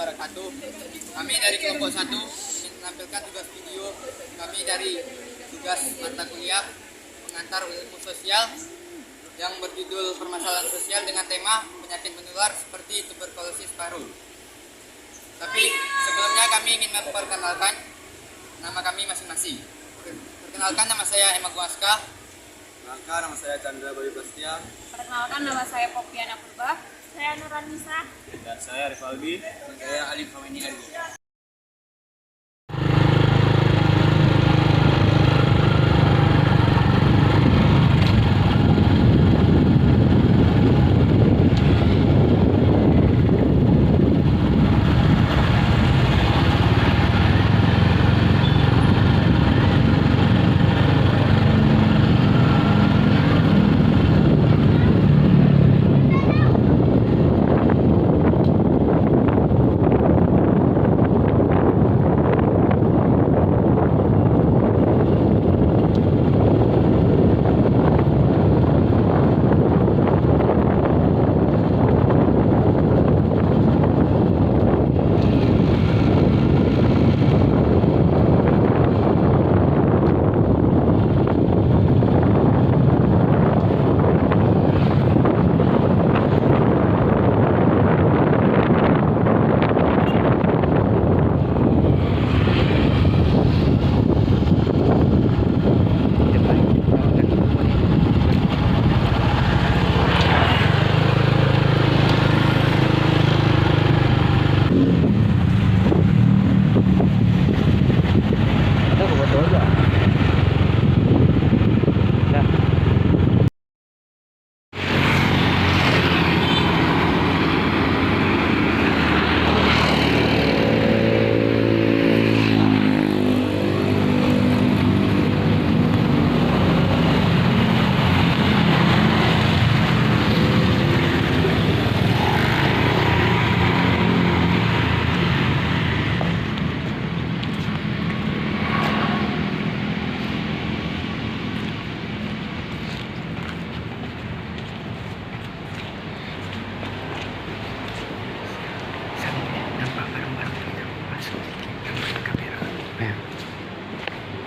wabarakatuh. Kami dari kelompok 1 ingin menampilkan tugas video kami dari tugas mata kuliah pengantar ilmu sosial yang berjudul permasalahan sosial dengan tema penyakit menular seperti tuberkulosis paru. Tapi sebelumnya kami ingin memperkenalkan nama kami masing-masing. Perkenalkan, nama saya Emma Guaska. Perkenalkan, nama saya Chandra Bayu Bastia. Perkenalkan, nama saya Popiana Purba. Saya Nuranisa. Dan saya Rivaldi. Dan saya Alif Hamini Ardi.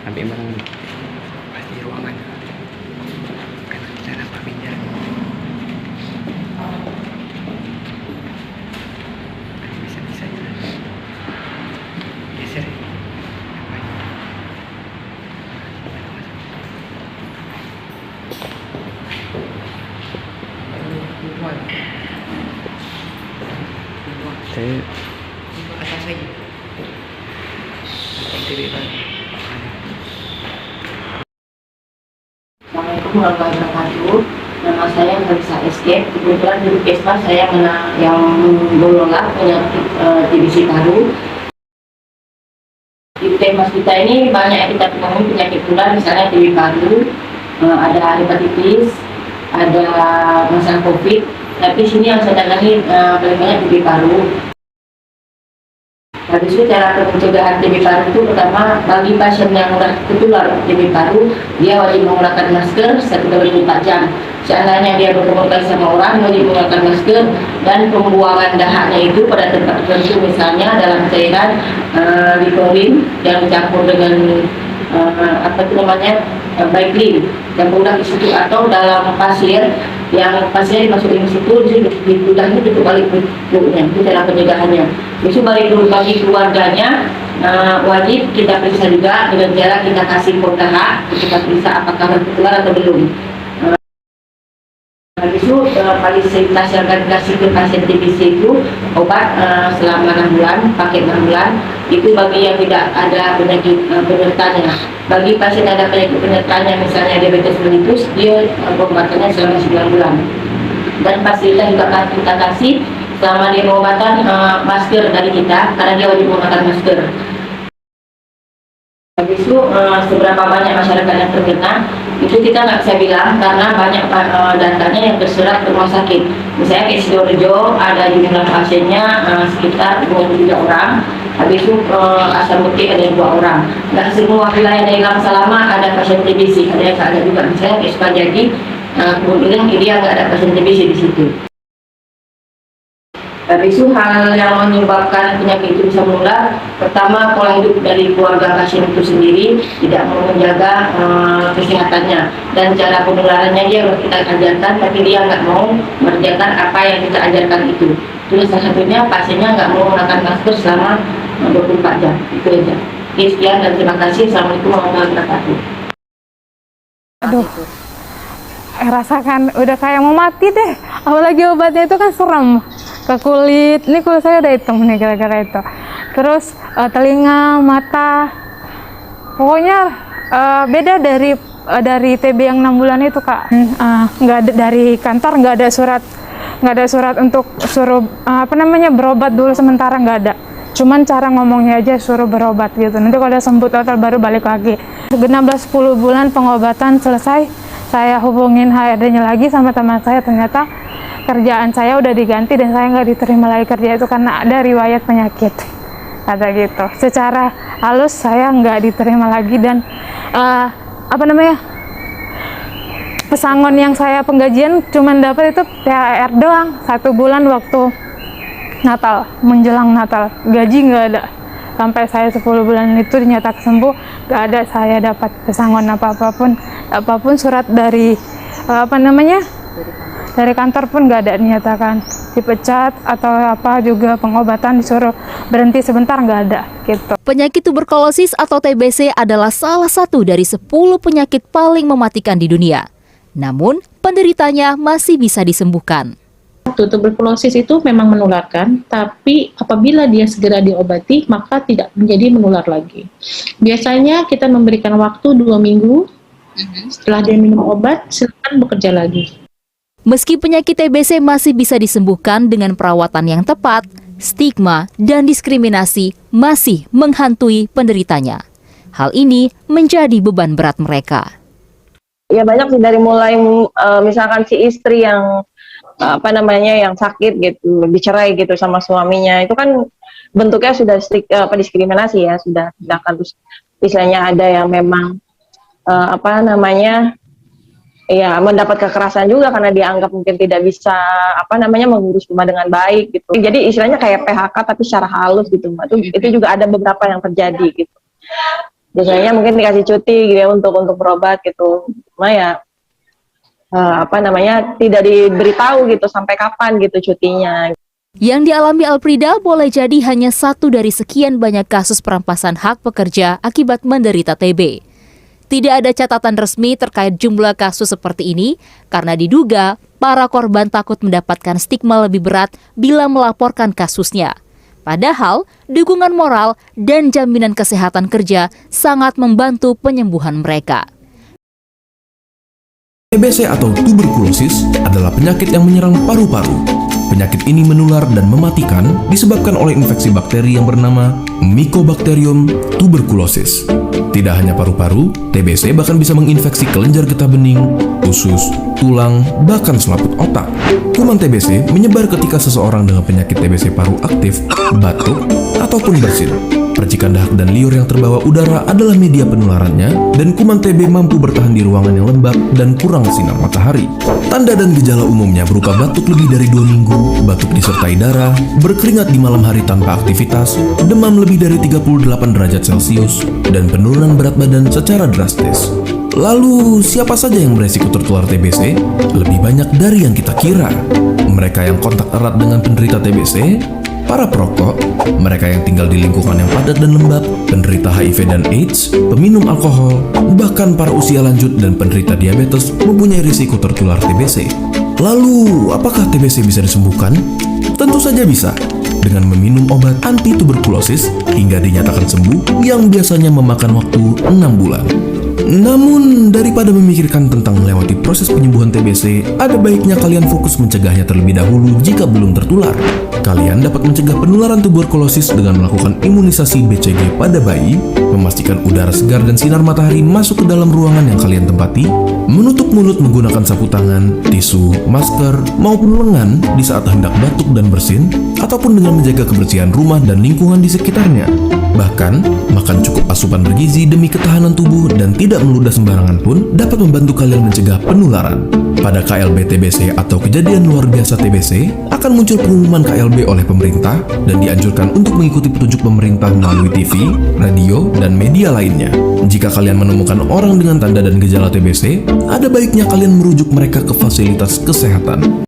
Sampai barang pasti ruangan kan bisa nampak pindah bisa geser saya atas lagi Assalamualaikum warahmatullahi wabarakatuh. Nama saya Marisa Escape. Kebetulan di Kesma saya kena yang menolak penyakit TBC paru. Di Kesma kita ini banyak yang kita temui penyakit menular, misalnya TB paru, ada hepatitis, ada masalah COVID. Tapi sini yang saya tangani paling banyak TB paru. Habis itu cara pencegahan TB paru itu pertama, bagi pasien yang tertular TB paru, dia wajib menggunakan masker 1x24 jam. Seandainya dia berkomunikasi sama orang, wajib menggunakan masker, dan pembuangan dahaknya itu pada tempat tertentu, misalnya dalam cairan liporin yang dicampur dengan Baiklin yang udah di situ, atau dalam pasir yang pasien dimasukin ke situ, di udahnya tutup balik bukunya. Itu cara pencegahannya. Itu balik dulu bagi keluarganya, wajib kita periksa juga dengan cara kita kasih kod dahak, kita periksa apakah tertular atau belum. Habis itu fasilitas yang akan dikasih ke pasien TBC itu obat selama 6 bulan, pakai 6 bulan. Itu bagi yang tidak ada penyakit penyertanya. Bagi pasien ada penyakit penyertanya, misalnya diabetes mellitus, dia pengobatannya selama 9 bulan. Dan fasilitas juga akan kita kasih selama dia pengobatan masker dari kita, karena dia wajib menggunakan masker. Habis itu seberapa banyak masyarakat yang terkena itu kita nggak bisa bilang, karena banyak datanya yang terserat ke rumah sakit. Misalnya di Sidoarjo ada jumlah pasiennya sekitar 23 orang. Habis itu Asam Putih ada 2 orang. Nggak semua wilayah dari Salama ada pasien TBC, ada yang nggak ada juga. Misalnya di Sukajadi, kemudian dia nggak ada pasien TBC di situ. Bisu hal yang menyebabkan penyakit itu bisa menular, pertama pola hidup dari keluarga pasien itu sendiri, tidak mau menjaga kesehatannya, dan cara penularannya dia harus kita ajarkan, tapi dia nggak mau mengerjakan apa yang kita ajarkan itu. Terus salah satunya pasiennya nggak mau menggunakan masker selama 24 jam, itu aja. Oke, sekian dan terima kasih. Assalamualaikum warahmatullahi wabarakatuh. Aduh, rasakan udah kayak mau mati deh. Apalagi obatnya itu kan serem ke kulit. Ini kulit saya udah hitam nih gara-gara itu. Terus telinga, mata, pokoknya beda dari TB yang 6 bulan itu, Kak. Nggak ada dari kantor, nggak ada surat untuk suruh berobat dulu sementara, nggak ada. Cuman cara ngomongnya aja suruh berobat gitu. Nanti kalau udah sembuh total baru balik lagi. 16-10 bulan pengobatan selesai, saya hubungin HRD-nya lagi sama teman saya, ternyata kerjaan saya udah diganti dan saya nggak diterima lagi kerja itu karena ada riwayat penyakit, kata gitu. Secara halus saya nggak diterima lagi dan pesangon yang saya penggajian cuman dapat itu THR doang 1 bulan waktu Natal, menjelang Natal, gaji nggak ada. Sampai saya 10 bulan itu dinyatakan sembuh, nggak ada saya dapat pesangon apapun surat dari dari kantor pun nggak ada dinyatakan dipecat atau apa, juga pengobatan disuruh berhenti sebentar, nggak ada gitu. Penyakit tuberkulosis atau TBC adalah salah satu dari 10 penyakit paling mematikan di dunia. Namun, penderitanya masih bisa disembuhkan. Tuberkulosis itu memang menularkan, tapi apabila dia segera diobati, maka tidak menjadi menular lagi. Biasanya kita memberikan waktu 2 minggu, setelah dia minum obat, silakan bekerja lagi. Meski penyakit TBC masih bisa disembuhkan dengan perawatan yang tepat, stigma dan diskriminasi masih menghantui penderitanya. Hal ini menjadi beban berat mereka. Ya banyak sih, dari mulai misalkan si istri yang yang sakit gitu, dicerai gitu sama suaminya, itu kan bentuknya sudah diskriminasi ya, sudah tindakan. Terus istilahnya ada yang memang ya mendapat kekerasan juga karena dianggap mungkin tidak bisa mengurus rumah dengan baik gitu. Jadi istilahnya kayak PHK tapi secara halus gitu, itu juga ada beberapa yang terjadi gitu. Biasanya mungkin dikasih cuti gitu ya untuk berobat gitu, cuma ya tidak diberitahu gitu sampai kapan gitu cutinya. Yang dialami Alprida boleh jadi hanya satu dari sekian banyak kasus perampasan hak pekerja akibat menderita TB. Tidak ada catatan resmi terkait jumlah kasus seperti ini karena diduga para korban takut mendapatkan stigma lebih berat bila melaporkan kasusnya. Padahal dukungan moral dan jaminan kesehatan kerja sangat membantu penyembuhan mereka. TBC atau tuberkulosis adalah penyakit yang menyerang paru-paru. Penyakit ini menular dan mematikan disebabkan oleh infeksi bakteri yang bernama Mycobacterium tuberculosis. Tidak hanya paru-paru, TBC bahkan bisa menginfeksi kelenjar getah bening, usus, tulang, bahkan selaput otak. Kuman TBC menyebar ketika seseorang dengan penyakit TBC paru aktif, batuk, ataupun bersin. Percikan dahak dan liur yang terbawa udara adalah media penularannya, dan kuman TB mampu bertahan di ruangan yang lembab dan kurang sinar matahari. Tanda dan gejala umumnya berupa batuk lebih dari 2 minggu, batuk disertai darah, berkeringat di malam hari tanpa aktivitas, demam lebih dari 38 derajat Celcius, dan penurunan berat badan secara drastis. Lalu, siapa saja yang beresiko tertular TBC? Lebih banyak dari yang kita kira. Mereka yang kontak erat dengan penderita TBC, para perokok, mereka yang tinggal di lingkungan yang padat dan lembab, penderita HIV dan AIDS, peminum alkohol, bahkan para usia lanjut dan penderita diabetes mempunyai risiko tertular TBC. Lalu, apakah TBC bisa disembuhkan? Tentu saja bisa, dengan meminum obat anti tuberkulosis hingga dinyatakan sembuh yang biasanya memakan waktu 6 bulan. Namun, daripada memikirkan tentang melewati proses penyembuhan TBC, ada baiknya kalian fokus mencegahnya terlebih dahulu jika belum tertular. Kalian dapat mencegah penularan tuberkulosis dengan melakukan imunisasi BCG pada bayi, memastikan udara segar dan sinar matahari masuk ke dalam ruangan yang kalian tempati, menutup mulut menggunakan sapu tangan, tisu, masker, maupun lengan di saat hendak batuk dan bersin, ataupun dengan menjaga kebersihan rumah dan lingkungan di sekitarnya. Bahkan, makan cukup asupan bergizi demi ketahanan tubuh dan tidak meludah sembarangan pun dapat membantu kalian mencegah penularan. pada KLB TBC atau kejadian luar biasa TBC, akan muncul pengumuman KLB oleh pemerintah dan dianjurkan untuk mengikuti petunjuk pemerintah melalui TV, radio, dan media lainnya. Jika kalian menemukan orang dengan tanda dan gejala TBC, ada baiknya kalian merujuk mereka ke fasilitas kesehatan.